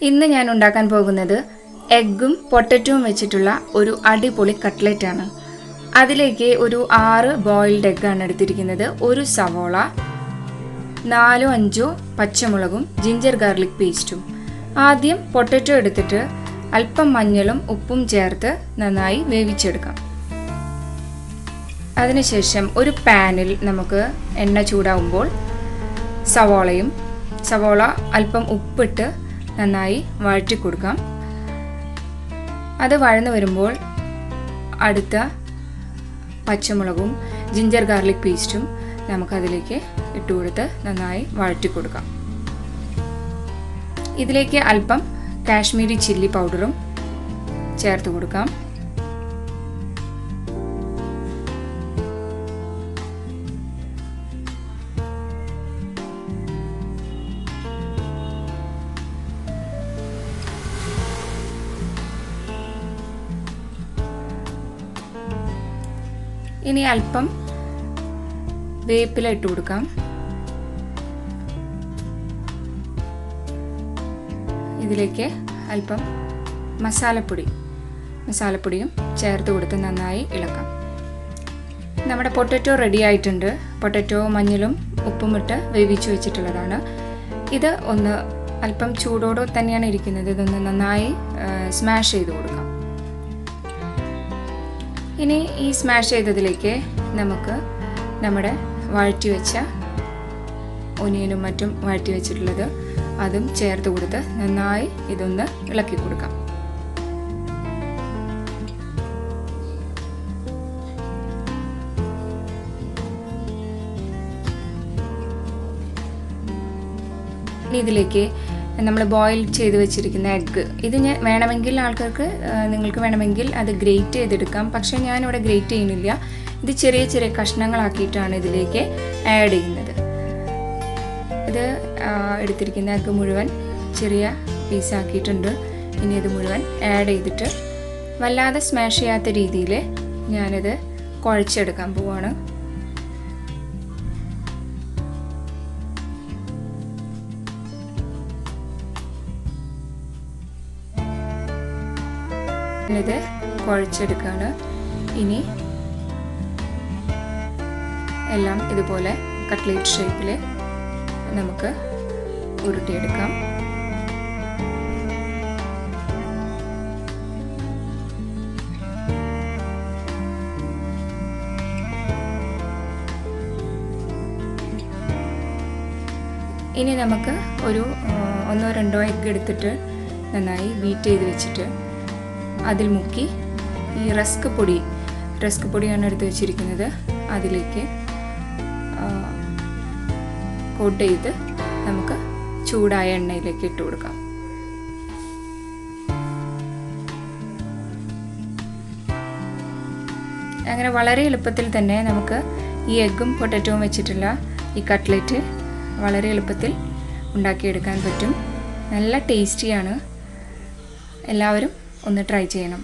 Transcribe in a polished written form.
ഇന്ന് ഞാൻ ഉണ്ടാക്കാൻ പോകുന്നത് എഗ്ഗും പൊട്ടറ്റോയും വെച്ചിട്ടുള്ള ഒരു അടിപൊളി കട്ട്ലറ്റ് ആണ്. അതിലേക്ക് ഒരു 6 ബോയിൽഡ് എഗ്ഗാണ് എടുത്തിരിക്കുന്നത്, ഒരു സവോള, 4-5 പച്ചമുളകും ജിഞ്ചർ ഗാർലിക് പേസ്റ്റും. ആദ്യം പൊട്ടറ്റോ എടുത്തിട്ട് അല്പം മഞ്ഞളും ഉപ്പും ചേർത്ത് നന്നായി വേവിച്ചെടുക്കാം. അതിനുശേഷം ഒരു പാനിൽ നമുക്ക് എണ്ണ ചൂടാവുമ്പോൾ സവോള അല്പം ഉപ്പിട്ട് നന്നായി വഴറ്റി കൊടുക്കാം. അത് വഴന്നു വരുമ്പോൾ അടുത്ത പച്ചമുളകും ജിഞ്ചർ ഗാർലിക് പേസ്റ്റും നമുക്കതിലേക്ക് ഇട്ടുകൊടുത്ത് നന്നായി വഴറ്റി കൊടുക്കാം. ഇതിലേക്ക് അല്പം കാശ്മീരി ചില്ലി പൗഡറും ചേർത്ത് കൊടുക്കാം. ഇനി അല്പം വേപ്പില ഇട്ട് കൊടുക്കാം. ഇതിലേക്ക് അല്പം മസാലപ്പൊടിയും ചേർത്ത് കൊടുത്ത് നന്നായി ഇളക്കാം. നമ്മുടെ പൊട്ടറ്റോ റെഡി ആയിട്ടുണ്ട്. പൊട്ടറ്റോ മഞ്ഞളും ഉപ്പും ഇട്ട് വേവിച്ച് വെച്ചിട്ടുള്ളതാണ്. ഇത് ഒന്ന് അല്പം ചൂടോടെ തന്നെയാണ് ഇരിക്കുന്നത്. ഇതൊന്ന് നന്നായി സ്മാഷ് ചെയ്ത് കൊടുക്കാം. ഇനി ഈ സ്മാഷ് ചെയ്തതിലേക്ക് നമുക്ക് നമ്മുടെ വഴറ്റി വെച്ച ഒനിയനും മറ്റും വഴറ്റി വെച്ചിട്ടുള്ളത് അതും ചേർത്ത് കൊടുത്ത് നന്നായി ഇതൊന്ന് ഇളക്കി കൊടുക്കാം. ഇനി ഇതിലേക്ക് നമ്മൾ ബോയിൽ ചെയ്ത് വെച്ചിരിക്കുന്ന എഗ്ഗ്, ഇത് നിങ്ങൾക്ക് വേണമെങ്കിൽ അത് ഗ്രേറ്റ് ചെയ്തെടുക്കാം. പക്ഷേ ഞാനിവിടെ ഗ്രേറ്റ് ചെയ്യുന്നില്ല. ഇത് ചെറിയ ചെറിയ കഷ്ണങ്ങളാക്കിയിട്ടാണ് ഇതിലേക്ക് ആഡ് ചെയ്യുന്നത്. ഇത് എടുത്തിരിക്കുന്ന എഗ്ഗ് മുഴുവൻ ചെറിയ പീസാക്കിയിട്ടുണ്ട്. ഇനി ഇത് മുഴുവൻ ആഡ് ചെയ്തിട്ട് വല്ലാതെ സ്മാഷ് ചെയ്യാത്ത രീതിയിൽ ഞാനിത് കുഴച്ചെടുക്കാൻ പോവാണ്. ഇത് കുഴച്ചെടുക്കുകയാണ്. ഇനി എല്ലാം ഇതുപോലെ കട്ട്ലേറ്റ് ഷേപ്പിൽ നമുക്ക് ഉരുട്ടിയെടുക്കാം. ഇനി നമുക്ക് ഒരു 1-2 എഗ്ഗ് എടുത്തിട്ട് നന്നായി ബീറ്റ് ചെയ്ത് വെച്ചിട്ട് അതിൽ മുക്കി ഈ റസ്ക് പൊടിയാണ് എടുത്ത് വെച്ചിരിക്കുന്നത്, അതിലേക്ക് കോട്ട് ചെയ്ത് നമുക്ക് ചൂടായ എണ്ണയിലേക്ക് ഇട്ട് കൊടുക്കാം. അങ്ങനെ വളരെ എളുപ്പത്തിൽ തന്നെ നമുക്ക് ഈ എഗ്ഗും പൊട്ടറ്റോയും വെച്ചിട്ടുള്ള ഈ കട്ട്ലറ്റ് വളരെ എളുപ്പത്തിൽ ഉണ്ടാക്കിയെടുക്കാൻ പറ്റും. നല്ല ടേസ്റ്റിയാണ്. എല്ലാവരും ഒന്ന് ട്രൈ ചെയ്യണം.